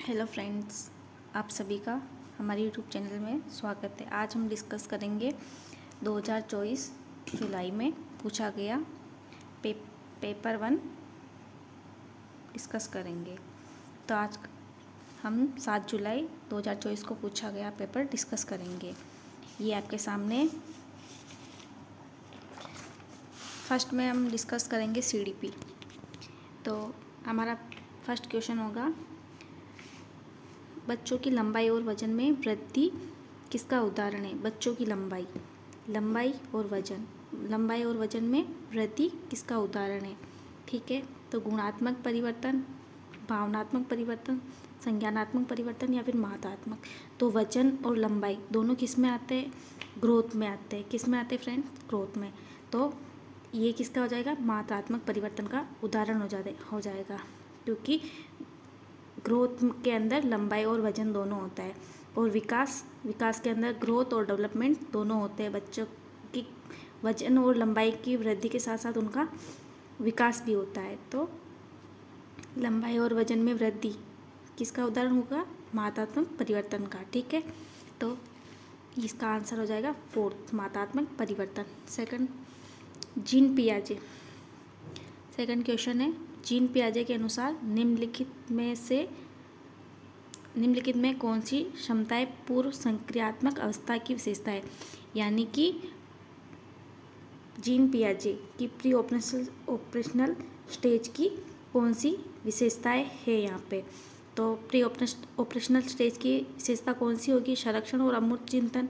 Hello friends, आप सभी का हमारे यूट्यूब चैनल में स्वागत है। आज हम डिस्कस करेंगे 2024 जुलाई में पूछा गया पेपर 1 डिस्कस करेंगे। तो आज हम 7 जुलाई 2024 को पूछा गया पेपर डिस्कस करेंगे। ये आपके सामने फर्स्ट में हम डिस्कस करेंगे CDP। तो हमारा फर्स्ट क्वेश्चन होगा, बच्चों की लंबाई और वजन में वृद्धि किसका उदाहरण है। बच्चों की लंबाई और वजन में वृद्धि किसका उदाहरण है। ठीक है, तो गुणात्मक परिवर्तन, भावनात्मक परिवर्तन, संज्ञानात्मक परिवर्तन या फिर मात्रात्मक। तो वजन और लंबाई दोनों किस में आते हैं, ग्रोथ में आते हैं। किस में आते हैं फ्रेंड, ग्रोथ में। तो ये किसका हो जाएगा, मात्रात्मक परिवर्तन का उदाहरण हो जाएगा, क्योंकि ग्रोथ के अंदर लंबाई और वजन दोनों होता है, और विकास के अंदर ग्रोथ और डेवलपमेंट दोनों होते हैं। बच्चों की वजन और लंबाई की वृद्धि के साथ साथ उनका विकास भी होता है। तो लंबाई और वजन में वृद्धि किसका उदाहरण होगा, मात्रात्मक परिवर्तन का। ठीक है, तो इसका आंसर हो जाएगा 4th, मात्रात्मक परिवर्तन। सेकंड, जीन पियाजे। सेकंड क्वेश्चन है, जीन पियाजे के अनुसार निम्नलिखित में कौन सी क्षमताएं पूर्व संक्रियात्मक अवस्था की विशेषता है। यानी कि जीन पियाजे की प्री ऑपरेशनल स्टेज की कौन सी विशेषताएं है यहाँ पे। तो प्री ऑपरेशनल स्टेज की विशेषता कौन सी होगी, संरक्षण और अमूर्त चिंतन।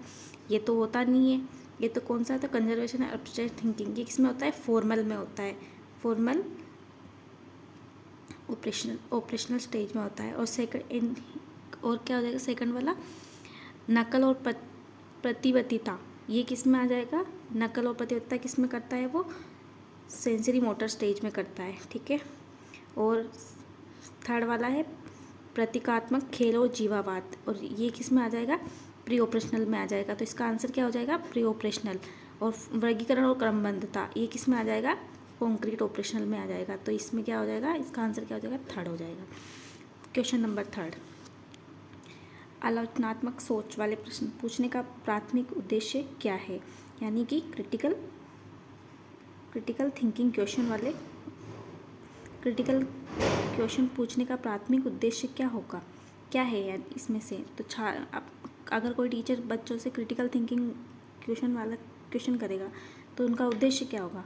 ये तो होता नहीं है। ये तो कौन सा होता है, कंजर्वेशन एंड एब्स्ट्रैक्ट थिंकिंग। ये किसमें होता है, फॉर्मल में होता है, फॉर्मल ऑपरेशनल स्टेज में होता है। और क्या हो जाएगा सेकंड वाला, नकल और प्रतिवर्तीता। ये किस में आ जाएगा, नकल और प्रतिवर्तीता किस में करता है, वो सेंसरी मोटर स्टेज में करता है। ठीक है, और थर्ड वाला है प्रतीकात्मक खेल और जीवावाद, और ये किस में आ जाएगा, प्री ऑपरेशनल में आ जाएगा। तो इसका आंसर क्या हो जाएगा, प्री ऑपरेशनल। और वर्गीकरण और क्रमबद्धता, ये किस में आ जाएगा, कॉन्क्रीट ऑपरेशनल में आ जाएगा। तो इसमें क्या हो जाएगा, इसका आंसर क्या हो जाएगा, थर्ड हो जाएगा। क्वेश्चन नंबर 3, आलोचनात्मक सोच वाले प्रश्न पूछने का प्राथमिक उद्देश्य क्या है। यानी कि क्रिटिकल थिंकिंग क्वेश्चन वाले क्रिटिकल क्वेश्चन पूछने का प्राथमिक उद्देश्य क्या है यार इसमें से। तो अगर कोई टीचर बच्चों से क्रिटिकल थिंकिंग क्वेश्चन वाला क्वेश्चन करेगा तो उनका उद्देश्य क्या होगा।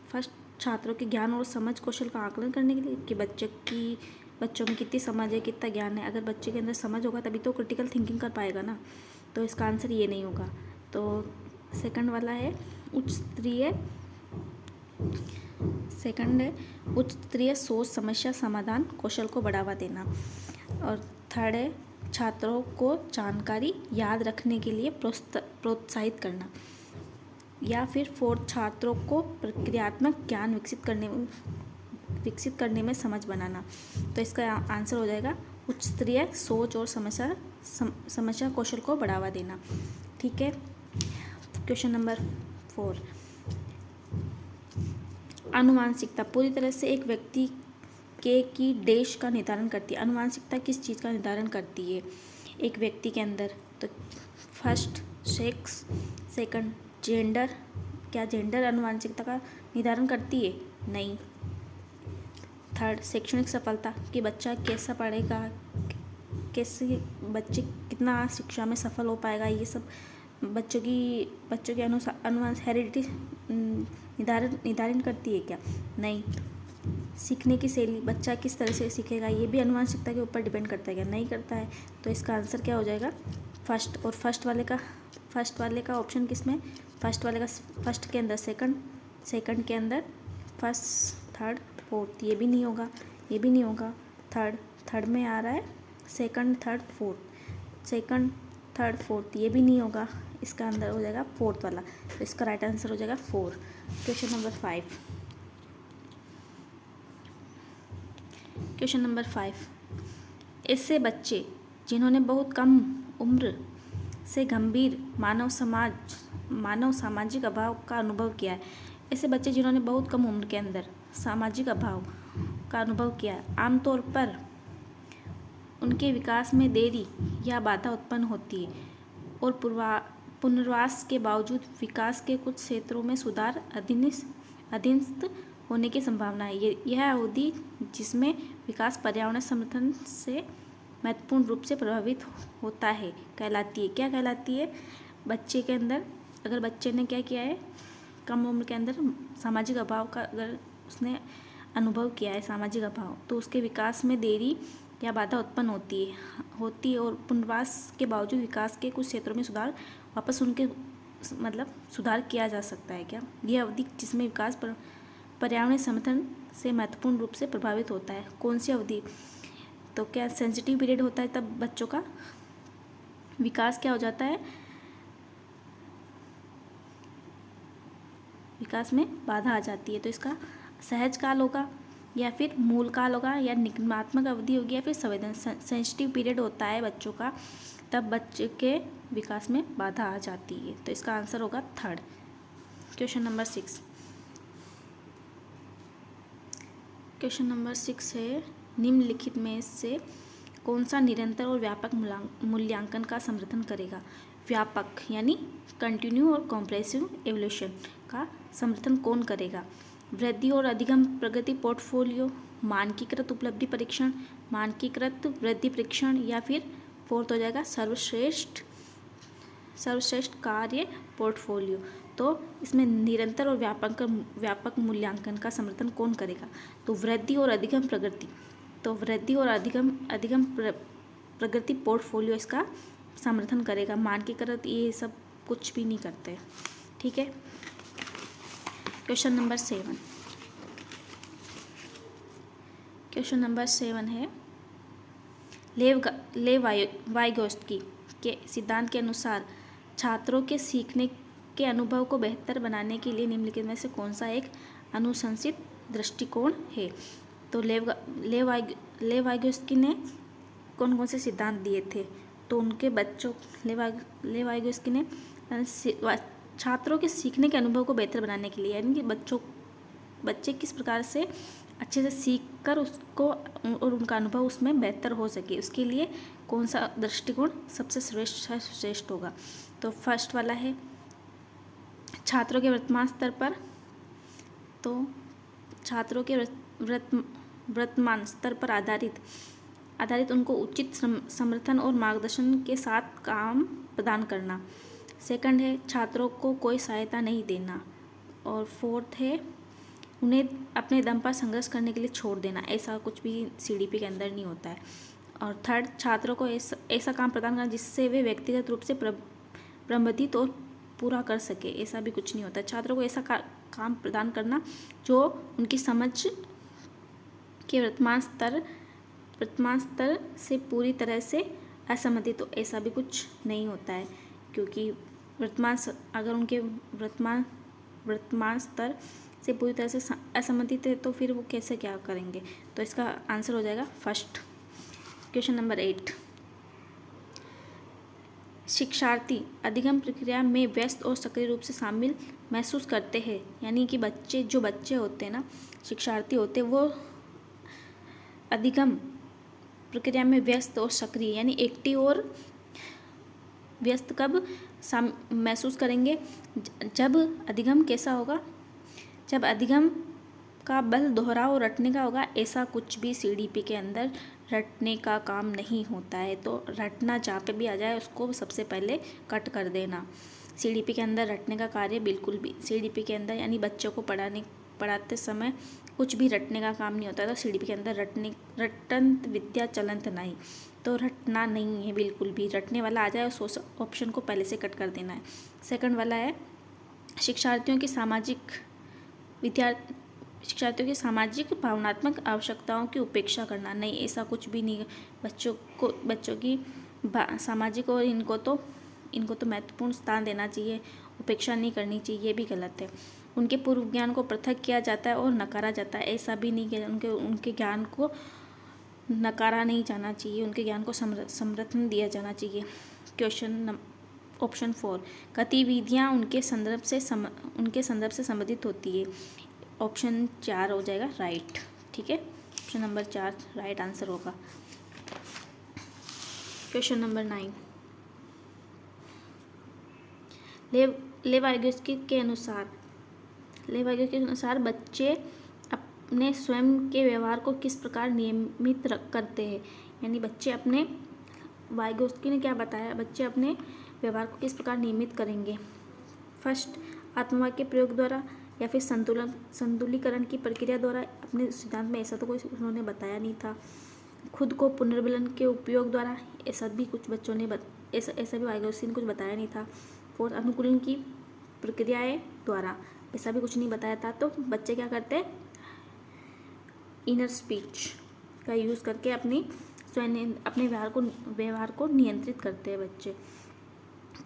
फर्स्ट, छात्रों के ज्ञान और समझ कौशल का आकलन करने के लिए कि बच्चों में कितनी समझ है, कितना ज्ञान है। अगर बच्चे के अंदर समझ होगा तभी तो क्रिटिकल थिंकिंग कर पाएगा ना। तो इसका आंसर ये नहीं होगा। तो सेकंड वाला है उच्च स्तरीय सोच समस्या समाधान कौशल को बढ़ावा देना। और थर्ड है छात्रों को जानकारी याद रखने के लिए प्रोत्साहित करना। या फिर फोर्थ, छात्रों को प्रक्रियात्मक ज्ञान विकसित करने में समझ बनाना। तो इसका आंसर हो जाएगा उच्च स्तरीय सोच और समस्या कौशल को बढ़ावा देना। ठीक है, क्वेश्चन नंबर 4, आनुवांशिकता पूरी तरह से एक व्यक्ति की देश का निर्धारण करती है। आनुवांशिकता किस चीज़ का निर्धारण करती है एक व्यक्ति के अंदर। तो फर्स्ट, सेक्स। Second, gender. क्या जेंडर आनुवांशिकता का निर्धारण करती है, नहीं। थर्ड, शैक्षणिक सफलता कि बच्चा कैसा पढ़ेगा, कैसे बच्चे कितना शिक्षा में सफल हो पाएगा। ये सब बच्चों के अनुसार हेरिडिटी निर्धारण करती है क्या, नहीं। सीखने की शैली, बच्चा किस तरह से सीखेगा, ये भी आनुवांशिकता के ऊपर डिपेंड करता है क्या, नहीं करता है। तो इसका आंसर क्या हो जाएगा, फर्स्ट। और फर्स्ट वाले का ऑप्शन किस में, फर्स्ट के अंदर सेकंड के अंदर फर्स्ट, थर्ड, फोर्थ। ये भी नहीं होगा। थर्ड में आ रहा है सेकंड, थर्ड, फोर्थ। ये भी नहीं होगा। इसका अंदर हो जाएगा फोर्थ वाला। तो इसका राइट आंसर हो जाएगा 4। क्वेश्चन नंबर 5, ऐसे बच्चे जिन्होंने बहुत कम उम्र से गंभीर मानव सामाजिक अभाव का अनुभव किया है। ऐसे बच्चे जिन्होंने बहुत कम उम्र के अंदर सामाजिक अभाव का अनुभव किया है, आमतौर पर उनके विकास में देरी या बाधा उत्पन्न होती है और पुनर्वास के बावजूद विकास के कुछ क्षेत्रों में सुधार अधीनस्थ होने की संभावना है। यह अवधि जिसमें विकास पर्यावरण समर्थन से महत्वपूर्ण रूप से प्रभावित होता है कहलाती है। क्या कहलाती है? बच्चे के अंदर, अगर बच्चे ने क्या किया है, कम उम्र के अंदर सामाजिक अभाव का अगर उसने अनुभव किया है सामाजिक अभाव, तो उसके विकास में देरी या बाधा उत्पन्न होती है और पुनर्वास के बावजूद विकास के कुछ क्षेत्रों में सुधार वापस उनके सुधार किया जा सकता है। क्या यह अवधि जिसमें विकास पर्यावरण समर्थन से महत्वपूर्ण रूप से प्रभावित होता है? कौन सी अवधि? तो क्या सेंसिटिव पीरियड होता है, तब बच्चों का विकास क्या हो जाता है, विकास में बाधा आ जाती है। तो इसका सहज काल होगा या फिर मूल काल होगा या निगमात्मक अवधि होगी या फिर सेंसिटिव पीरियड होता है बच्चों का, तब बच्चे के विकास में बाधा आ जाती है। तो इसका आंसर होगा third. Question number 6। Question number 6 है, निम्नलिखित में से कौन सा निरंतर और व्यापक मूल्यांकन का समर्थन करेगा? व्यापक यानी कंटिन्यू और कॉम्प्रेसिव एवोल्यूशन का समर्थन कौन करेगा? वृद्धि और अधिगम प्रगति पोर्टफोलियो, मानकीकृत उपलब्धि परीक्षण, मानकीकृत वृद्धि परीक्षण, या फिर फोर्थ हो जाएगा सर्वश्रेष्ठ कार्य पोर्टफोलियो। तो इसमें निरंतर और व्यापक मूल्यांकन का समर्थन कौन करेगा? तो वृद्धि और अधिगम प्रगति। तो वृद्धि और अधिगम प्रगति पोर्टफोलियो इसका समर्थन करेगा। मानकीकृत ये सब कुछ भी नहीं करते। ठीक है। Question number 7। क्वेश्चन नंबर 7 है, लेव वाइगोत्स्की के सिद्धांत के अनुसार छात्रों के सीखने के अनुभव को बेहतर बनाने के लिए निम्नलिखित में से कौन सा एक अनुशंसित दृष्टिकोण है? तो लेव वाइगोत्स्की ने कौन कौन से सिद्धांत दिए थे? तो उनके बच्चों लेव वाइगोत्स्की ने छात्रों के सीखने के अनुभव को बेहतर बनाने के लिए, यानी कि बच्चे किस प्रकार से अच्छे से सीख कर उसको और उनका अनुभव उसमें बेहतर हो सके, उसके लिए कौन सा दृष्टिकोण सबसे श्रेष्ठ होगा? तो फर्स्ट वाला है छात्रों के वर्तमान स्तर पर। तो छात्रों के वर्तमान स्तर पर आधारित उनको उचित समर्थन और मार्गदर्शन के साथ काम प्रदान करना। सेकंड है छात्रों को कोई सहायता नहीं देना। और फोर्थ है उन्हें अपने दम पर संघर्ष करने के लिए छोड़ देना। ऐसा कुछ भी CDP के अंदर नहीं होता है। और थर्ड, छात्रों को ऐसा काम प्रदान करना जिससे वे व्यक्तिगत रूप से प्रबंधित और पूरा कर सके। ऐसा भी कुछ नहीं होता। छात्रों को ऐसा काम प्रदान करना जो उनकी समझ के वर्तमान स्तर से पूरी तरह से असंबंधित हो। ऐसा भी कुछ नहीं होता है, क्योंकि अगर उनके वर्तमान स्तर से पूरी तरह से असंबंधित है तो फिर वो कैसे क्या करेंगे? तो इसका आंसर हो जाएगा फर्स्ट। Question number 8। शिक्षार्थी अधिगम प्रक्रिया में व्यस्त और सक्रिय रूप से शामिल महसूस करते हैं। यानी कि जो बच्चे होते हैं ना, शिक्षार्थी होते हैं, वो अधिगम प्रक्रिया में व्यस्त और सक्रिय यानी एक्टिव और व्यस्त कब महसूस करेंगे? जब अधिगम कैसा होगा? जब अधिगम का बल दोहराव रटने का होगा। ऐसा कुछ भी CDP के अंदर रटने का काम नहीं होता है। तो रटना जहाँ पे भी आ जाए उसको सबसे पहले कट कर देना। CDP के अंदर रटने का कार्य बिल्कुल भी CDP के अंदर यानी बच्चों को पढ़ाते समय कुछ भी रटने का काम नहीं होता। तो CDP के अंदर रटंत विद्या चलंत नहीं। तो रटना नहीं है बिल्कुल भी। रटने वाला आ जाए उस ऑप्शन को पहले से कट कर देना है। सेकंड वाला है शिक्षार्थियों की सामाजिक भावनात्मक आवश्यकताओं की उपेक्षा करना। नहीं, ऐसा कुछ भी नहीं है। बच्चों की सामाजिक और इनको तो महत्वपूर्ण स्थान देना चाहिए, उपेक्षा नहीं करनी चाहिए। ये भी गलत है। उनके पूर्व ज्ञान को पृथक किया जाता है और नकारा जाता है। ऐसा भी नहीं कि उनके ज्ञान को नकारा नहीं जाना चाहिए, उनके ज्ञान को समर्थन दिया जाना चाहिए। ऑप्शन 4, गतिविधियाँ उनके संदर्भ से संबंधित होती है। ऑप्शन 4 हो जाएगा राइट। ठीक है, ऑप्शन नंबर 4 राइट आंसर होगा। क्वेश्चन नंबर 9, लेवाइगोस्की के अनुसार बच्चे अपने स्वयं के व्यवहार को किस प्रकार नियमित करते हैं। यानी बच्चे अपने, वाइगोस्की ने क्या बताया, बच्चे अपने व्यवहार को किस प्रकार नियमित करेंगे। फर्स्ट, आत्मवाक्य के प्रयोग द्वारा, या फिर संतुलीकरण की प्रक्रिया द्वारा। अपने सिद्धांत में ऐसा तो कोई उन्होंने बताया नहीं था। खुद को पुनर्बलन के उपयोग द्वारा, ऐसा भी कुछ बच्चों ने ऐसा भी वाइगोस्की ने कुछ बताया नहीं था। फोर्थ, अनुकूलन की प्रक्रियाएं द्वारा, ऐसा भी कुछ नहीं बताया था। तो बच्चे क्या करते हैं, इनर स्पीच का यूज़ करके अपने व्यवहार को नियंत्रित करते हैं बच्चे।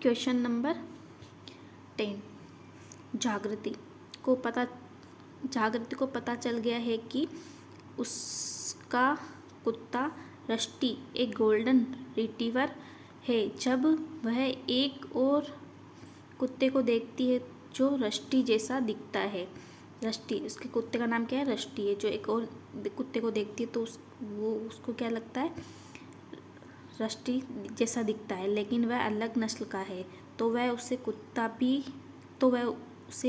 क्वेश्चन नंबर 10, जागृति को पता चल गया है कि उसका कुत्ता रस्टी एक गोल्डन रिट्रीवर है। जब वह एक और कुत्ते को देखती है जो रस्टी जैसा दिखता है, रस्टी, उसके कुत्ते का नाम क्या है, रस्टी है, जो एक और कुत्ते को देखती है तो उसको क्या लगता है, रस्टी जैसा दिखता है, लेकिन वह अलग नस्ल का है, तो वह उसे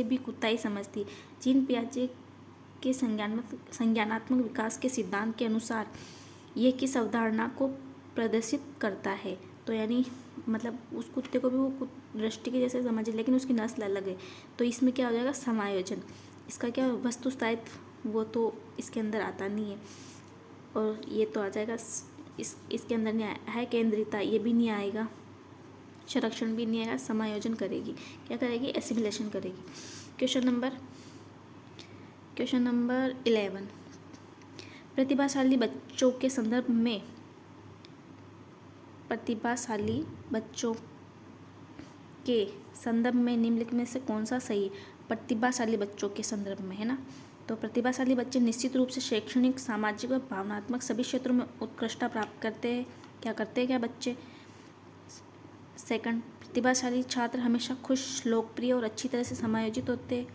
भी कुत्ता ही समझती। जीन पियाजे के संज्ञानात्मक विकास के सिद्धांत के अनुसार ये किस अवधारणा को प्रदर्शित करता है। तो यानी मतलब उस कुत्ते को भी वो दृष्टि के जैसे समझे, लेकिन उसकी नस्ल अलग है, तो इसमें क्या हो जाएगा, समायोजन। इसका क्या वस्तु स्थायित्व, वो तो इसके अंदर आता नहीं है, और ये तो आ जाएगा इसके अंदर नहीं है। केंद्रिता, ये भी नहीं आएगा, संरक्षण भी नहीं आएगा, समायोजन करेगी, क्या करेगी, एसिमिलेशन करेगी। क्वेश्चन नंबर 11, प्रतिभाशाली बच्चों के संदर्भ में निम्नलिखित में से कौन सा सही है। प्रतिभाशाली बच्चों के संदर्भ में है ना, तो प्रतिभाशाली बच्चे निश्चित रूप से शैक्षणिक, सामाजिक और भावनात्मक सभी क्षेत्रों में उत्कृष्टता प्राप्त करते हैं। क्या बच्चे। सेकंड, प्रतिभाशाली छात्र हमेशा खुश, लोकप्रिय और अच्छी तरह से समायोजित होते हैं।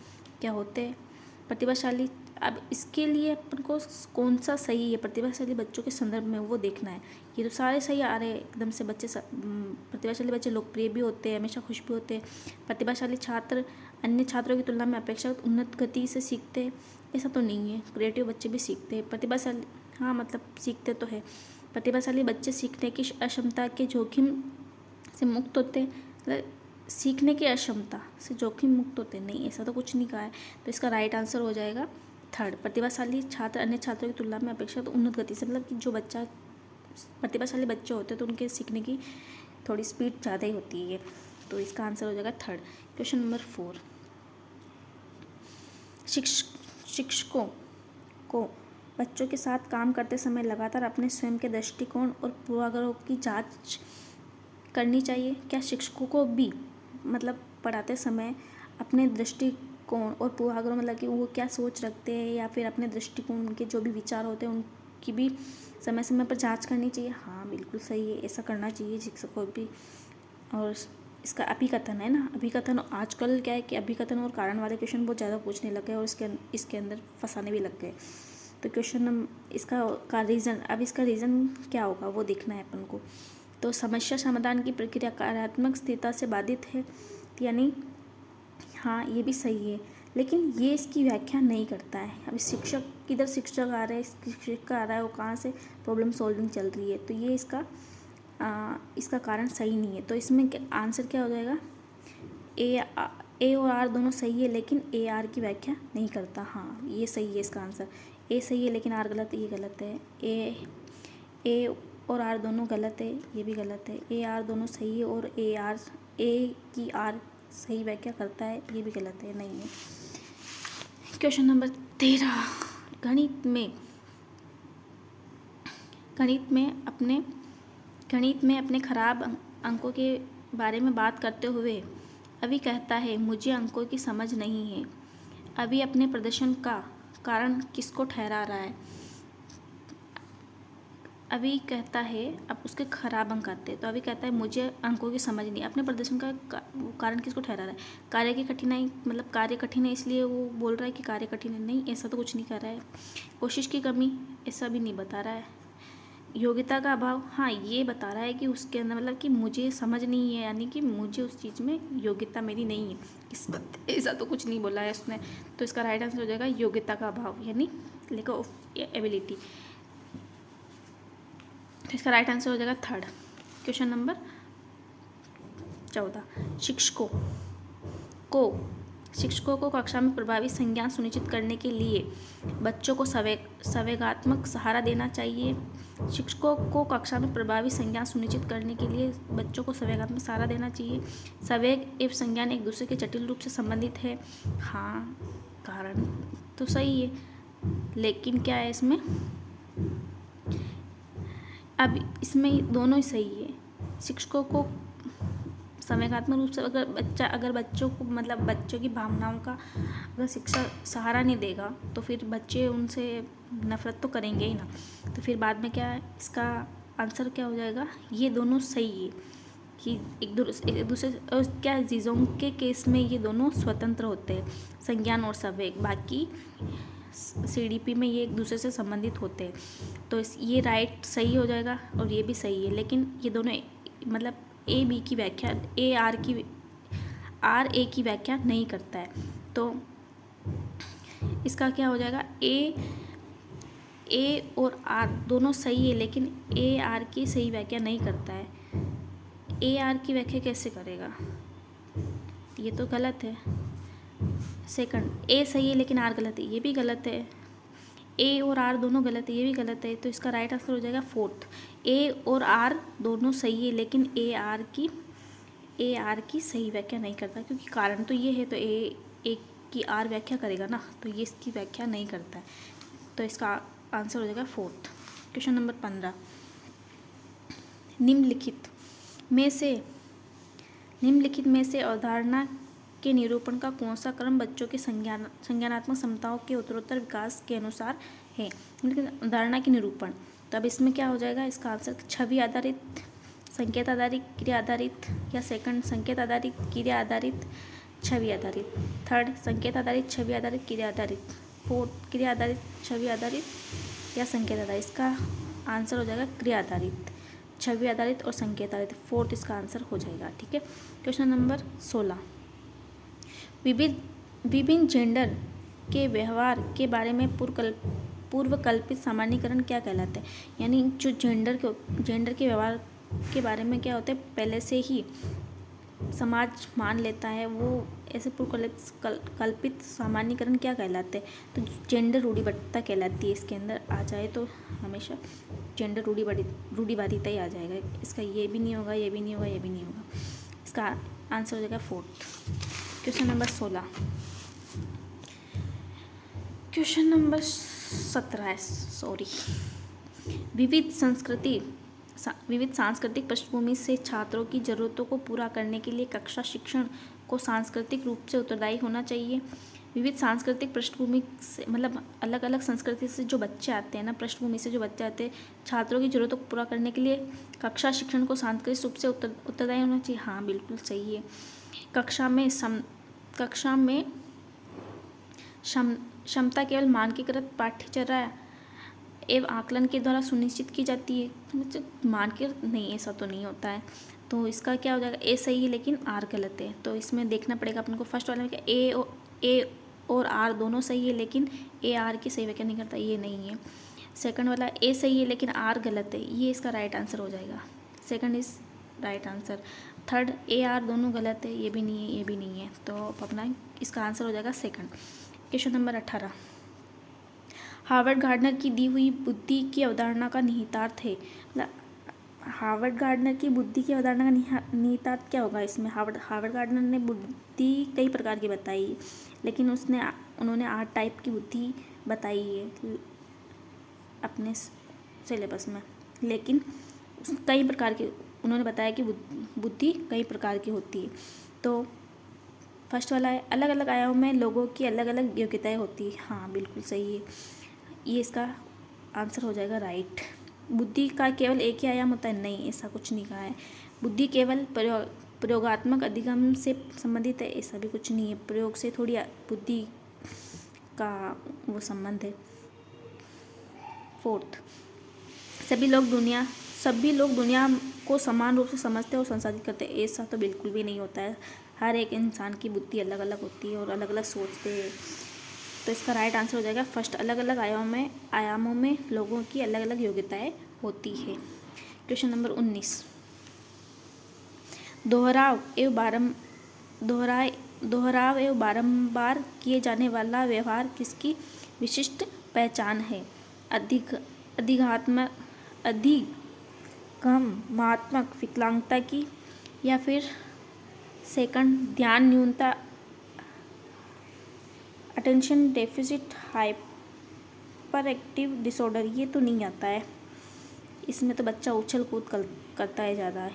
प्रतिभाशाली, अब इसके लिए अपन को कौन सा सही है प्रतिभाशाली बच्चों के संदर्भ में, वो देखना है। ये तो सारे सही आ रहे हैं एकदम से। प्रतिभाशाली बच्चे लोकप्रिय भी होते हैं, हमेशा खुश भी होते हैं। प्रतिभाशाली छात्र अन्य छात्रों की तुलना में अपेक्षाकृत उन्नत गति से सीखते हैं, ऐसा तो नहीं है, क्रिएटिव बच्चे भी सीखते हैं। प्रतिभाशाली, हाँ मतलब सीखते तो है। प्रतिभाशाली बच्चे सीखने की अक्षमता के जोखिम से मुक्त होते हैं, मतलब सीखने की अक्षमता से जोखिम मुक्त होते नहीं, ऐसा तो कुछ नहीं कहा है, तो इसका राइट आंसर हो जाएगा थर्ड। प्रतिभाशाली छात्र अन्य छात्रों की तुलना में अपेक्षाकृत उन्नत गति से, मतलब कि जो बच्चा प्रतिभाशाली बच्चे होते हैं तो उनके सीखने की थोड़ी स्पीड ज़्यादा ही होती है, तो इसका आंसर हो जाएगा थर्ड। क्वेश्चन नंबर 4, शिक्षकों को बच्चों के साथ काम करते समय लगातार अपने स्वयं के दृष्टिकोण और पूर्वाग्रहों की जांच करनी चाहिए। क्या शिक्षकों को भी मतलब पढ़ाते समय अपने दृष्टिकोण और पूर्वाग्रह, मतलब कि वो क्या सोच रखते हैं या फिर अपने दृष्टिकोण, उनके जो भी विचार होते हैं उनकी भी समय समय पर जांच करनी चाहिए। हाँ बिल्कुल सही है, ऐसा करना चाहिए शिक्षकों भी। और इसका अभिकथन है ना, अभिकथन आजकल क्या है कि अभिकथन और कारण वाले क्वेश्चन बहुत ज़्यादा पूछने लग गए और इसके अंदर फंसाने भी लग गए। तो क्वेश्चन इसका रीज़न, अब इसका रीज़न क्या होगा वो देखना है अपन को। तो समस्या समाधान की प्रक्रिया कार्यात्मक स्थिरता से बाधित है, यानी हाँ ये भी सही है, लेकिन ये इसकी व्याख्या नहीं करता है। अभी शिक्षक आ रहा है, शिक्षक का आ रहा है, वो कहाँ से प्रॉब्लम सॉल्विंग चल रही है, तो ये इसका कारण सही नहीं है। तो इसमें आंसर क्या हो जाएगा, ए और आर दोनों सही है, लेकिन ए आर की व्याख्या नहीं करता। हाँ ये सही है, इसका आंसर ए सही है लेकिन आर गलत है, ये गलत है। ए और आर दोनों गलत है, ये भी गलत है। ए आर दोनों सही है और ए की आर सही व्याख्या करता है, ये भी गलत है, नहीं है। क्वेश्चन नंबर 13, गणित में अपने खराब अंकों के बारे में बात करते हुए अभी कहता है, मुझे अंकों की समझ नहीं है। अभी अपने प्रदर्शन का कारण किसको ठहरा रहा है। अभी कहता है, अब उसके खराब अंक आते हैं, तो अभी कहता है मुझे अंकों की समझ नहीं। अपने प्रदर्शन का कारण किसको ठहरा रहा है, कार्य की कठिनाई, मतलब कार्य कठिन है इसलिए वो बोल रहा है कि कार्य कठिन है, नहीं ऐसा तो कुछ नहीं कर रहा है। कोशिश की कमी, ऐसा भी नहीं बता रहा है। योग्यता का अभाव, हाँ ये बता रहा है कि उसके अंदर मतलब कि मुझे समझ नहीं है, यानी कि मुझे उस चीज़ में योग्यता मेरी नहीं है। इस ऐसा तो कुछ नहीं बोला है उसने, तो इसका राइट आंसर हो जाएगा योग्यता का अभाव, यानी लैक ऑफ एबिलिटी। तो इसका राइट आंसर हो जाएगा थर्ड। Question number 14। शिक्षकों को कक्षा में प्रभावी संज्ञान सुनिश्चित करने के लिए बच्चों को संवेगात्मक सहारा देना चाहिए। शिक्षकों को कक्षा में प्रभावी संज्ञान सुनिश्चित करने के लिए बच्चों को संवेगात्मक सहारा देना चाहिए। संवेग एवं संज्ञान एक दूसरे के जटिल रूप से संबंधित है। हाँ, कारण तो सही है, लेकिन क्या है इसमें, अब इसमें दोनों ही सही है। शिक्षकों को संवेगात्मक रूप से अगर बच्चों को मतलब बच्चों की भावनाओं का अगर शिक्षा सहारा नहीं देगा तो फिर बच्चे उनसे नफरत तो करेंगे ही ना। तो फिर बाद में क्या है, इसका आंसर क्या हो जाएगा, ये दोनों सही है कि एक दूसरे और क्या चीज़ों के केस में ये दोनों स्वतंत्र होते हैं, संज्ञान और संवेग। बाकी CDP में ये एक दूसरे से संबंधित होते हैं। तो ये राइट सही हो जाएगा और ये भी सही है, लेकिन ये दोनों मतलब A की व्याख्या R A की व्याख्या नहीं करता है। तो इसका क्या हो जाएगा, A और R दोनों सही है, लेकिन A R की सही व्याख्या नहीं करता है। A R की व्याख्या कैसे करेगा, ये तो गलत है। सेकंड, A सही है लेकिन R गलत है, ये भी गलत है। A और R दोनों गलत है, ये भी गलत है। तो इसका राइट आंसर हो जाएगा फोर्थ। A और R दोनों सही है, लेकिन A R की सही व्याख्या नहीं करता, क्योंकि कारण तो ये है, तो A की R व्याख्या करेगा ना, तो ये इसकी व्याख्या नहीं करता है। तो इसका आंसर हो जाएगा फोर्थ। Question number 15। निम्नलिखित में से अवधारणा के निरूपण का कौन सा क्रम बच्चों के संज्ञानात्मक क्षमताओं के उत्तरोत्तर विकास के अनुसार है। अवधारणा के निरूपण, तो अब इसमें क्या हो जाएगा, इसका आंसर छवि आधारित, संकेत आधारित, क्रिया आधारित, या सेकंड संकेत आधारित, क्रिया आधारित, छवि आधारित, थर्ड संकेत आधारित, छवि आधारित, क्रिया आधारित, फोर्थ क्रिया आधारित, छवि आधारित या संकेत आधारित। इसका आंसर हो जाएगा क्रिया आधारित, छवि आधारित और संकेत आधारित, फोर्थ इसका आंसर हो जाएगा। ठीक है। Question number 16। विभिन्न जेंडर के व्यवहार के बारे में पूर्वकल्पित सामान्यीकरण क्या कहलाते हैं। यानी जो जेंडर के व्यवहार के बारे में क्या होता है, पहले से ही समाज मान लेता है, वो ऐसे पूर्वकल्पित सामान्यीकरण क्या कहलाते हैं, तो जेंडर रूढ़िबद्धता कहलाती है। इसके अंदर आ जाए तो हमेशा जेंडर रूढ़िवादिता ही आ जाएगा। इसका ये भी नहीं होगा, ये भी नहीं होगा, ये भी नहीं होगा। इसका आंसर हो जाएगा fourth. Question number 16। Question number 17 है, सॉरी। विविध सांस्कृतिक पृष्ठभूमि से छात्रों की ज़रूरतों को पूरा करने के लिए कक्षा शिक्षण को सांस्कृतिक रूप से उत्तरदायी होना चाहिए। विविध सांस्कृतिक पृष्ठभूमि से मतलब अलग अलग संस्कृति से जो बच्चे आते हैं ना, पृष्ठभूमि से जो बच्चे आते हैं, छात्रों की ज़रूरतों को पूरा करने के लिए कक्षा शिक्षण को सांस्कृतिक रूप से उत्तरदायी होना चाहिए। हाँ, बिल्कुल सही है। कक्षा में क्षमता केवल मानकीकृत पाठ्यचर्या एवं आकलन के द्वारा सुनिश्चित की जाती है। मानकीकृत नहीं, ऐसा तो नहीं होता है। तो इसका क्या हो जाएगा, A सही है लेकिन R गलत है। तो इसमें देखना पड़ेगा अपन को। फर्स्ट वाले में क्या A और R दोनों सही है, लेकिन A R की सही व्याख्या नहीं करता, ये नहीं है। सेकंड वाला A सही है लेकिन R गलत है, ये इसका राइट आंसर हो जाएगा। Second is right answer. Third A R दोनों गलत है, ये भी नहीं है, ये भी नहीं है। तो अपना इसका आंसर हो जाएगा second. Question number 18। Harvard gardener की दी हुई बुद्धि की अवधारणा का निहितार्थ है। हार्वर्ड गार्डनर की बुद्धि की अवधारणा का निहितार्थ क्या होगा इसमें। हार्वर्ड गार्डनर ने बुद्धि कई प्रकार की बताई, लेकिन उन्होंने 8 टाइप की बुद्धि बताई है अपने सिलेबस में। लेकिन कई प्रकार की उन्होंने बताया कि बुद्धि कई प्रकार की होती है। तो फर्स्ट वाला है, अलग अलग आयामों में लोगों की अलग अलग योग्यताएं होती है। हाँ, बिल्कुल सही है, ये इसका आंसर हो जाएगा राइट। बुद्धि का केवल एक ही आयाम होता है, नहीं, ऐसा कुछ नहीं कहा है। बुद्धि केवल प्रयोगात्मक अधिगम से संबंधित है, ऐसा भी कुछ नहीं है। प्रयोग से थोड़ी बुद्धि का वो संबंध है। फोर्थ सभी लोग दुनिया को समान रूप से समझते और संसाधित करते हैं, ऐसा तो बिल्कुल भी नहीं होता है। हर एक इंसान की बुद्धि अलग अलग होती है और अलग अलग सोचते हैं। तो इसका राइट आंसर हो जाएगा फर्स्ट, अलग अलग आयामों में लोगों की अलग अलग योग्यताएं होती है। क्वेश्चन नंबर 19, दोहराव एवं बारंबार किए जाने वाला व्यवहार किसकी विशिष्ट पहचान है? अधिगमात्मक विकलांगता की, या फिर सेकंड ध्यान न्यूनता attention deficit hyper active disorder? ये तो नहीं आता है, इसमें तो बच्चा उछल कूद करता है ज़्यादा है।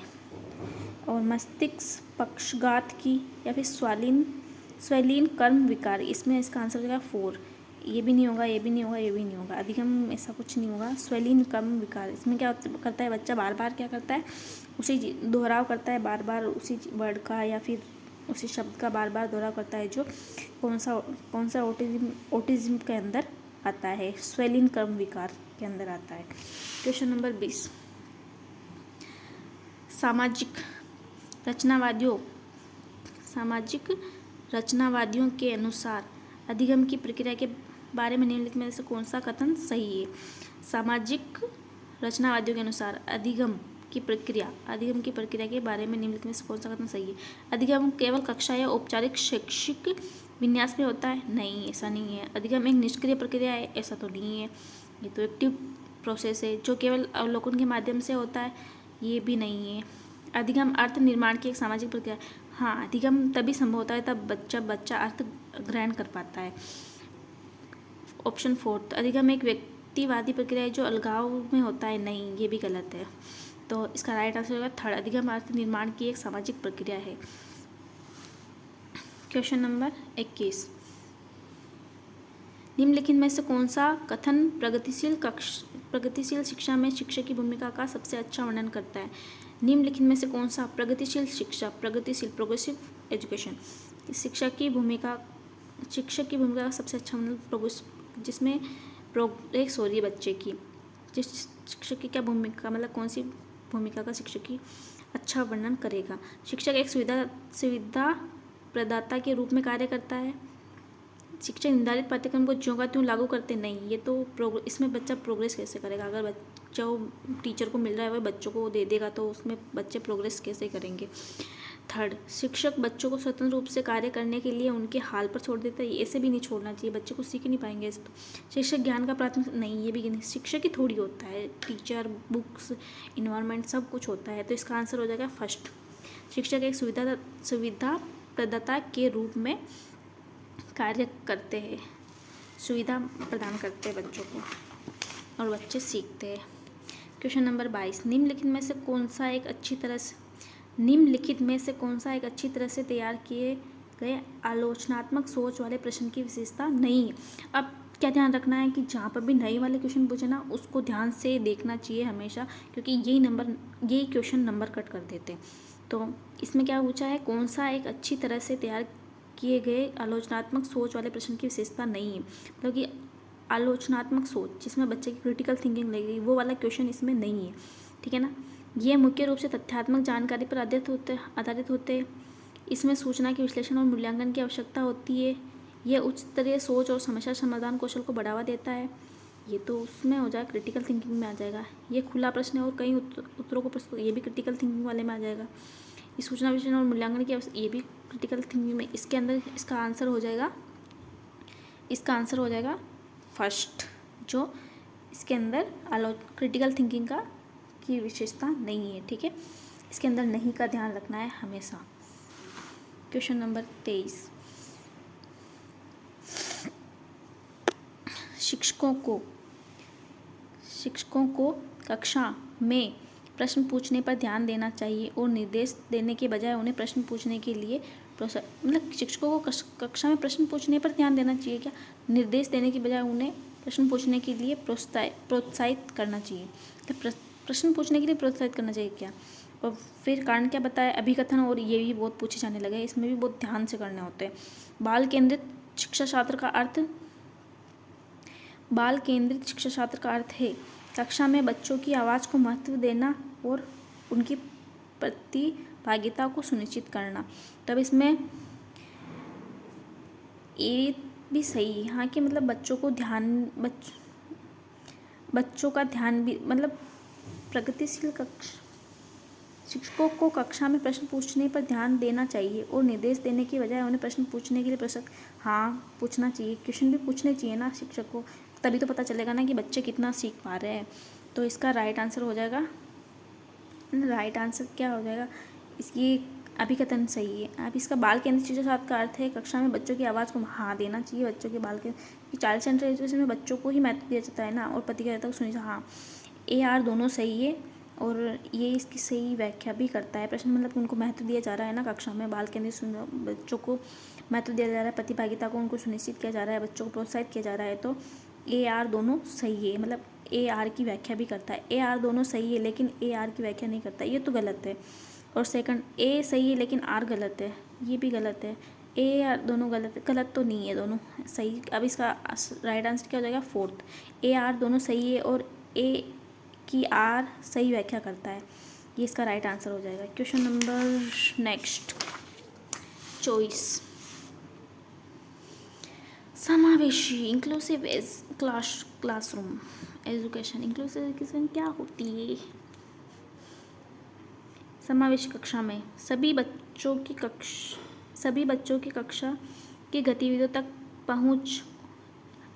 और मस्तिष्क पक्षघात की, या फिर स्वलीन कर्म विकार? इसमें इसका आंसर हो जाएगा 4। ये भी नहीं होगा, ये भी नहीं होगा, ये भी नहीं होगा, अधिगम ऐसा कुछ नहीं होगा। स्वलीन कर्म विकार, इसमें क्या करता है बच्चा? बार बार क्या करता है? उसी दोहराव करता है, बार बार उसी वर्ड का या फिर उसी शब्द का बार बार दोहराव करता है, जो कौन सा ऑटिज्म के अंदर आता है, स्वलीन कर्म विकार के अंदर आता है। क्वेश्चन नंबर 20, सामाजिक रचनावादियों के अनुसार अधिगम की प्रक्रिया के बारे में निम्नलिखित में से कौन सा कथन सही है? सामाजिक रचनावादियों के अनुसार अधिगम की प्रक्रिया के बारे में निम्नलिखित में से कौन सा कथन सही है? अधिगम केवल कक्षा या औपचारिक शैक्षिक विन्यास में होता है? नहीं, ऐसा नहीं है। अधिगम एक निष्क्रिय प्रक्रिया है? ऐसा तो नहीं है, ये तो एक्टिव प्रोसेस है जो केवल अवलोकन के माध्यम से होता है? ये भी नहीं है। अधिगम अर्थ निर्माण की एक सामाजिक प्रक्रिया। हाँ, अधिगम तभी संभव होता है तब बच्चा अर्थ ग्रहण कर पाता है। ऑप्शन 4, अधिगम एक व्यक्तिवादी प्रक्रिया है जो अलगाव में होता है? नहीं, ये भी गलत है। तो इसका राइट आंसर होगा 3, अधिगम अर्थ निर्माण की एक सामाजिक प्रक्रिया है। क्वेश्चन नंबर 21, निम्नलिखित में से कौन सा कथन प्रगतिशील शिक्षा में शिक्षक की भूमिका का सबसे अच्छा वर्णन करता है? निम्नलिखित में से कौन सा प्रोग्रेसिव एजुकेशन शिक्षक की भूमिका का सबसे अच्छा वर्णन, जिसमें प्रोग्रेस हो रही है बच्चे की, जिस शिक्षक की क्या भूमिका, मतलब कौन सी भूमिका का शिक्षक की अच्छा वर्णन करेगा? शिक्षक एक सुविधा प्रदाता के रूप में कार्य करता है। शिक्षक निर्धारित पाठ्यक्रम को ज्यों का त्यों लागू करते नहीं, ये तो इसमें बच्चा प्रोग्रेस कैसे करेगा? अगर बच्चा टीचर को मिल रहा है वह बच्चों को दे देगा तो उसमें बच्चे प्रोग्रेस कैसे करेंगे? 3, शिक्षक बच्चों को स्वतंत्र रूप से कार्य करने के लिए उनके हाल पर छोड़ देता है? ऐसे भी नहीं छोड़ना चाहिए, बच्चे को सीख नहीं पाएंगे ऐसे तो। शिक्षक ज्ञान का प्राथमिक नहीं, ये भी नहीं, शिक्षक ही थोड़ी होता है, टीचर, बुक्स, इन्वायरमेंट सब कुछ होता है। तो इसका आंसर हो जाएगा फर्स्ट, शिक्षक एक सुविधा प्रदाता के रूप में कार्य करते हैं, सुविधा प्रदान करते हैं बच्चों को और बच्चे सीखते हैं। क्वेश्चन नंबर 22, निम्नलिखित में से कौन सा एक अच्छी तरह से तैयार किए गए आलोचनात्मक सोच वाले प्रश्न की विशेषता नहीं है? अब क्या ध्यान रखना है कि जहाँ पर भी नए वाले क्वेश्चन पूछे ना, उसको ध्यान से देखना चाहिए हमेशा, क्योंकि यही क्वेश्चन नंबर कट कर देते हैं। तो इसमें क्या पूछा है, कौन सा एक अच्छी तरह से तैयार किए गए आलोचनात्मक सोच वाले प्रश्न की विशेषता नहीं है, मतलब कि आलोचनात्मक सोच जिसमें बच्चे की क्रिटिकल थिंकिंग लगेगी, वो वाला क्वेश्चन इसमें नहीं है, ठीक है ना। ये मुख्य रूप से तथ्यात्मक जानकारी पर आधारित होते हैं। इसमें सूचना के विश्लेषण और मूल्यांकन की आवश्यकता होती है। यह उच्च स्तरीय सोच और समस्या समाधान कौशल को बढ़ावा देता है। ये तो उसमें हो जाएगा, क्रिटिकल थिंकिंग में आ जाएगा। ये खुला प्रश्न है और कई उत्तरों को प्रस्तुत, ये भी क्रिटिकल थिंकिंग वाले में आ जाएगा। इस सूचना विश्लेषण और मूल्यांकन की ये भी क्रिटिकल थिंकिंग में, इसके अंदर इसका आंसर हो जाएगा फर्स्ट, जो इसके अंदर क्रिटिकल थिंकिंग की विशेषता नहीं है, ठीक है। इसके अंदर नहीं का ध्यान रखना है हमेशा। क्वेश्चन नंबर 23, शिक्षकों को कक्षा में प्रश्न पूछने पर ध्यान देना चाहिए और निर्देश देने के बजाय उन्हें प्रश्न पूछने के लिए मतलब शिक्षकों को कक्षा में प्रश्न पूछने पर ध्यान देना चाहिए क्या? निर्देश देने के बजाय उन्हें प्रश्न पूछने के लिए प्रोत्साहित करना चाहिए। प्रश्न पूछने के लिए प्रोत्साहित करना चाहिए क्या? और फिर कारण क्या बताया? अभिकथन, और ये भी बहुत पूछे जाने लगे, इसमें भी बहुत ध्यान से करने होते हैं। बाल केंद्रित शिक्षा शास्त्र का अर्थ है कक्षा में बच्चों की आवाज़ को महत्व देना और उनकी प्रतिभागिता को सुनिश्चित करना। तो अब इसमें ये भी सही है हाँ कि मतलब बच्चों को बच्चों का ध्यान भी मतलब प्रगतिशील शिक्षकों को कक्षा में प्रश्न पूछने पर ध्यान देना चाहिए और निर्देश देने की बजाय उन्हें प्रश्न पूछने के लिए प्रश्न हाँ पूछना चाहिए, क्वेश्चन भी पूछने चाहिए ना शिक्षक को, तभी तो पता चलेगा ना कि बच्चे कितना सीख पा रहे हैं। तो इसका राइट आंसर हो जाएगा, राइट आंसर क्या हो जाएगा, इसकी अभिकथन सही है। अब इसका बाल केंद्रित शिक्षा का अर्थ है कक्षा में बच्चों की आवाज़ को हाँ देना चाहिए, बच्चों के बाल के चाइल्ड सेंटर एजुकेशन में बच्चों को ही महत्व दिया जाता है ना, और प्रतिक्रिया को सुनिए हाँ AR दोनों सही है और ये इसकी सही व्याख्या भी करता है। प्रश्न मतलब उनको महत्व दिया जा रहा है ना कक्षा में, बाल केंद्रित बच्चों को महत्व दिया जा रहा है, प्रतिभागिता को उनको सुनिश्चित किया जा रहा है, बच्चों को प्रोत्साहित किया जा रहा है, तो AR दोनों सही है, मतलब AR की व्याख्या भी करता है। AR दोनों सही है लेकिन AR की व्याख्या नहीं करता, ये तो गलत है। और सेकंड A सही है लेकिन R गलत है, ये भी गलत है। AR दोनों गलत है, गलत तो नहीं है दोनों सही। अब इसका राइट आंसर क्या हो जाएगा, फोर्थ AR दोनों सही है और A की R सही व्याख्या करता है, ये इसका राइट आंसर हो जाएगा। क्वेश्चन नंबर नेक्स्ट चॉइस, समावेशी inclusive classroom education. Inclusive education क्या होती है, समावेशी कक्षा में सभी बच्चों की कक्षा की गतिविधियों तक पहुंच।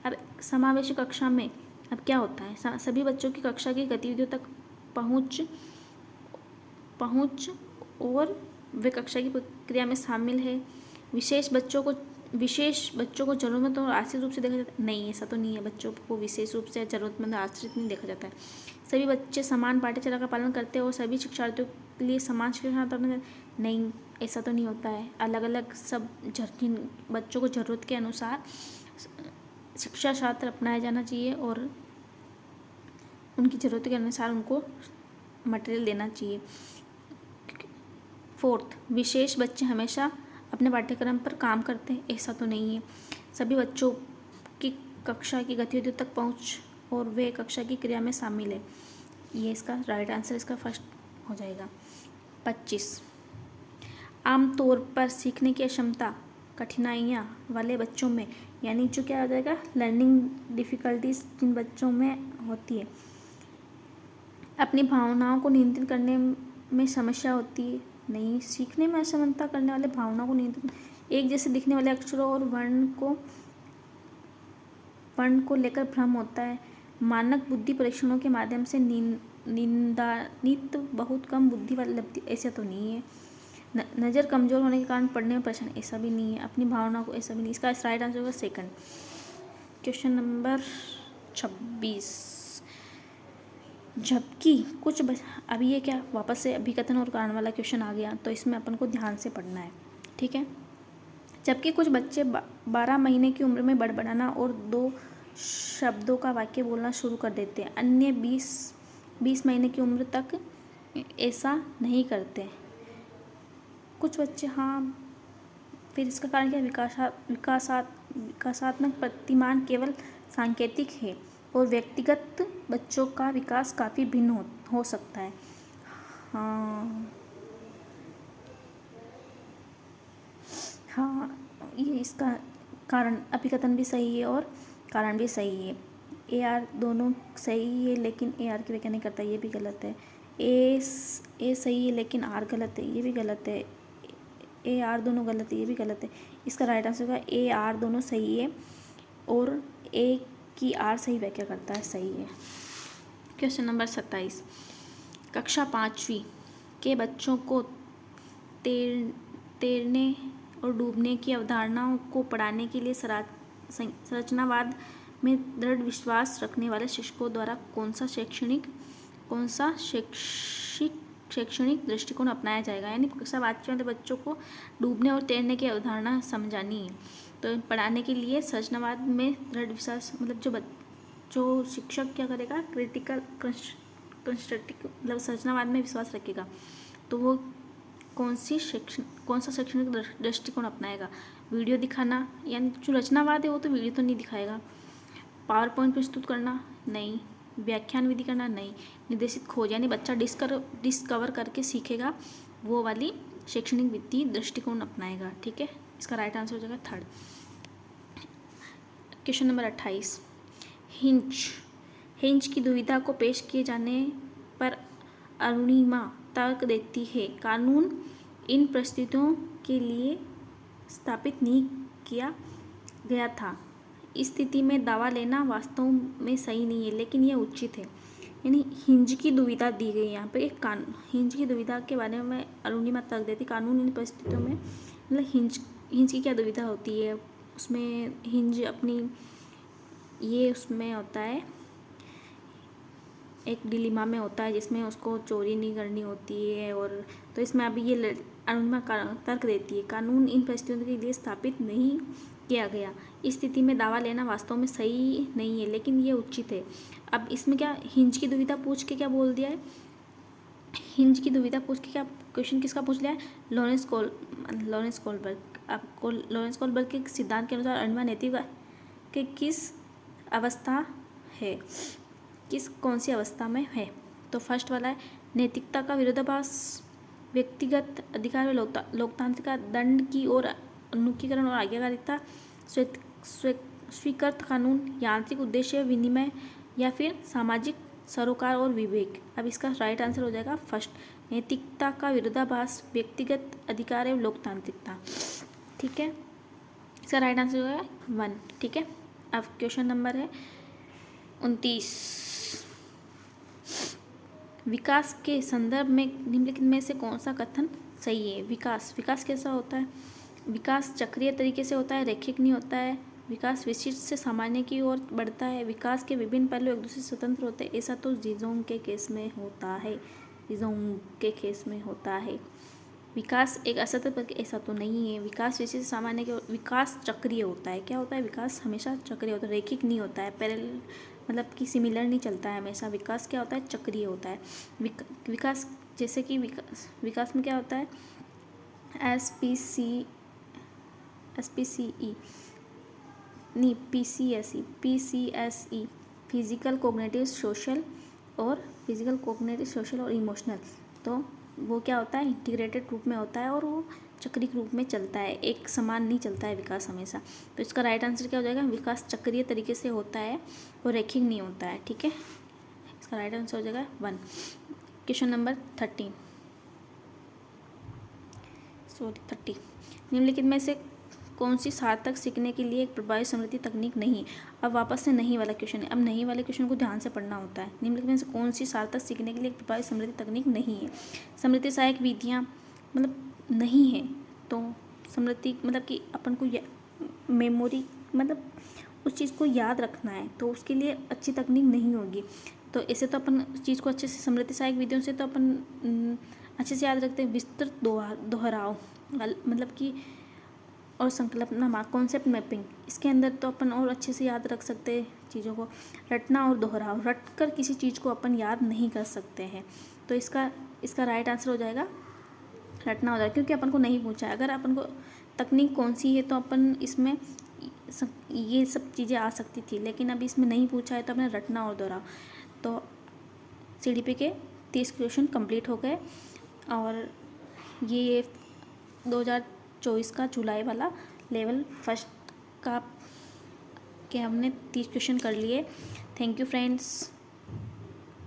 अब समावेशी कक्षा में अब क्या होता है, सभी बच्चों की कक्षा की गतिविधियों तक पहुंच और वे कक्षा की प्रक्रिया में शामिल है। विशेष बच्चों को जरूरतमंद और आश्रित रूप से देखा जाता है, नहीं ऐसा तो नहीं है, बच्चों को विशेष रूप से जरूरतमंद आश्रित नहीं देखा जाता है। सभी बच्चे समान पाठ्यचर्या का पालन करते हैं और सभी शिक्षार्थियों के लिए समान शिक्षण, नहीं ऐसा तो नहीं होता है। अलग अलग सब बच्चों को ज़रूरत के अनुसार शिक्षा शास्त्र अपनाया जाना चाहिए और उनकी ज़रूरत के अनुसार उनको मटेरियल देना चाहिए। फोर्थ, विशेष बच्चे हमेशा अपने पाठ्यक्रम पर काम करते हैं, ऐसा तो नहीं है। सभी बच्चों की कक्षा की गतिविधियों तक पहुंच और वे कक्षा की क्रिया में शामिल है, ये इसका राइट आंसर इसका फर्स्ट हो जाएगा। 25, आमतौर पर सीखने की क्षमता कठिनाइयाँ वाले बच्चों में, यानी जो क्या हो जाएगा, लर्निंग डिफ़िकल्टीज जिन बच्चों में होती है, अपनी भावनाओं को नियंत्रित करने में समस्या होती है, नहीं। सीखने में असमर्थता करने वाले भावनाओं को नियंत्रित, एक जैसे दिखने वाले अक्षरों और वर्ण को लेकर भ्रम होता है। मानक बुद्धि परीक्षणों के माध्यम से निंदानित बहुत कम बुद्धि वाली लब्धि, ऐसा तो नहीं है। नज़र कमज़ोर होने के कारण पढ़ने में परेशानी, ऐसा भी नहीं है। अपनी भावनाओं को, ऐसा भी नहीं। इसका राइट आंसर होगा सेकंड। क्वेश्चन नंबर 26, जबकि कुछ अब ये क्या वापस से अभिकथन और कारण वाला क्वेश्चन आ गया, तो इसमें अपन को ध्यान से पढ़ना है, ठीक है। जबकि कुछ बच्चे 12 महीने की उम्र में बड़बड़ाना और 2 शब्दों का वाक्य बोलना शुरू कर देते हैं, अन्य 20 महीने की उम्र तक ऐसा नहीं करते। कुछ बच्चे हाँ, फिर इसका कारण क्या, विकासात्मक प्रतिमान केवल सांकेतिक है और व्यक्तिगत बच्चों का विकास काफ़ी भिन्न हो सकता है। हाँ ये इसका कारण अभिकथन भी सही है और कारण भी सही है। AR दोनों सही है लेकिन AR की व्याख्या नहीं करता, ये भी गलत है। A सही है लेकिन R गलत है, ये भी गलत है। AR दोनों गलत है, ये भी गलत है। इसका राइट आंसर होगा AR दोनों सही है और A की R सही व्याख्या करता है, सही है। क्वेश्चन नंबर 27, कक्षा 5वीं के बच्चों को तैरने और डूबने की अवधारणाओं को पढ़ाने के लिए संरचनावाद में दृढ़ विश्वास रखने वाले शिक्षकों द्वारा कौन सा शैक्षणिक दृष्टिकोण अपनाया जाएगा। यानी कक्षा 5वीं वाले बच्चों को डूबने और तैरने की अवधारणा समझानी है, तो पढ़ाने के लिए संरचनावाद में दृढ़ विश्वास, मतलब जो शिक्षक क्या करेगा, क्रिटिकल कंस्ट्रक्टिव मतलब संरचनावाद में विश्वास रखेगा, तो वो कौन सा शैक्षणिक दृष्टिकोण अपनाएगा। वीडियो दिखाना, यानी जो रचनावाद है वो तो वीडियो तो नहीं दिखाएगा। पावर पॉइंट प्रस्तुत करना, नहीं। व्याख्यान विधि करना नहीं। निर्देशित खोज यानी बच्चा डिस्कवर करके सीखेगा, वो वाली शैक्षणिक विधि दृष्टिकोण अपनाएगा। ठीक है, इसका राइट आंसर हो जाएगा थर्ड। क्वेश्चन नंबर 28, हिंज की दुविधा को पेश किए जाने पर अरुणिमा तर्क देती है, कानून इन परिस्थितियों के लिए स्थापित नहीं किया गया था। इस स्थिति में दावा लेना वास्तव में सही नहीं है, लेकिन यह उचित है। यानी हिंज की दुविधा दी गई यहाँ पे। हिंज की दुविधा के बारे में अरुणिमा तर्क देती, कानून इन परिस्थितियों में, मतलब हिंज की क्या दुविधा होती है, उसमें हिंज अपनी ये उसमें होता है, एक डिलीमा में होता है जिसमें उसको चोरी नहीं करनी होती है, और तो इसमें अभी ये अरुणिमा तर्क देती है, कानून इन परिस्थितियों के लिए स्थापित नहीं किया गया। इस स्थिति में दावा लेना वास्तव में सही नहीं है, लेकिन ये उचित है। अब इसमें क्या हिंज की दुविधा पूछ के क्या बोल दिया है, हिंज की दुविधा पूछ के क्या क्वेश्चन किसका पूछ लिया है, लॉरेंस कोलबर्ग। आपको लॉरेंस कोलबर्ग के सिद्धांत के अनुसार अरुणिमा नैतिक के किस अवस्था है, कौन सी अवस्था में है। तो फर्स्ट वाला है, नैतिकता का विरोधाभास व्यक्तिगत अधिकार व लोकतांत्रिक दंड की ओर अनुकीकरण और आज्ञाकारिता, स्वीकृत कानून, यांत्रिक उद्देश्य विनिमय, या फिर सामाजिक सरोकार और विवेक। अब इसका राइट आंसर हो जाएगा फर्स्ट, नैतिकता का विरोधाभास व्यक्तिगत अधिकार एवं लोकतांत्रिकता। ठीक है, इसका राइट आंसर हो जाएगा 1। ठीक है, अब क्वेश्चन नंबर है 29, विकास के संदर्भ में निम्नलिखित में से कौन सा कथन सही है। विकास कैसा होता है, विकास चक्रीय तरीके से होता है, रैखिक नहीं होता है, विकास विशिष्ट से सामान्य की ओर बढ़ता है, विकास के विभिन्न पहलू एक दूसरे से स्वतंत्र होते हैं। ऐसा तो जीजोंग के केस में होता है। विकास एक असतत, ऐसा तो नहीं है। विकास विशिष्ट सामान्य के, विकास चक्रीय होता है। क्या होता है, विकास हमेशा चक्रीय होता है, रैखिक नहीं होता है, पैरेलल मतलब कि सिमिलर नहीं चलता है हमेशा। विकास क्या होता है, चक्रीय होता है। विकास जैसे कि विकास में क्या होता है, PCSE, फिजिकल कोग्निटिव सोशल और इमोशनल। तो वो क्या होता है, इंटीग्रेटेड रूप में होता है और वो चक्रीय रूप में चलता है, एक समान नहीं चलता है विकास हमेशा। तो इसका राइट आंसर क्या हो जाएगा, विकास चक्रीय तरीके से होता है और रैखिक नहीं होता है। ठीक है, इसका राइट आंसर हो जाएगा 1। क्वेश्चन नंबर 30, निम्नलिखित में से कौन सी सार्थक सीखने के लिए एक प्रभावी स्मृति तकनीक नहीं। अब वापस से नहीं वाला क्वेश्चन है। अब नहीं वाले क्वेश्चन को ध्यान से पढ़ना होता है। निम्नलिखित में से कौन सी सार्थक सीखने के लिए एक प्रभावी स्मृति तकनीक नहीं है। स्मृति सहायक विधियाँ मतलब नहीं है, तो स्मृति मतलब कि अपन को मेमोरी मतलब उस चीज़ को याद रखना है, तो उसके लिए अच्छी तकनीक नहीं होगी। तो ऐसे तो अपन चीज़ को अच्छे से स्मृति सहायक विधियों से तो अपन अच्छे से याद रखते हैं। विस्तृत दोहराव मतलब कि और संकल्पना कॉन्सेप्ट मैपिंग, इसके अंदर तो अपन और अच्छे से याद रख सकते हैं चीज़ों को। रटना और दोहराव, रट कर किसी चीज़ को अपन याद नहीं कर सकते हैं। तो इसका राइट आंसर हो जाएगा रटना हो जाएगा, क्योंकि अपन को नहीं पूछा है। अगर अपन को तकनीक कौन सी है तो अपन इसमें ये सब चीज़ें आ सकती थी, लेकिन अभी इसमें नहीं पूछा है तो अपने रटना और दोहराव। तो CDP के 30 क्वेश्चन कंप्लीट हो गए, और ये 2024 का जुलाई वाला लेवल फर्स्ट का के हमने 30 क्वेश्चन कर लिए। Thank you friends.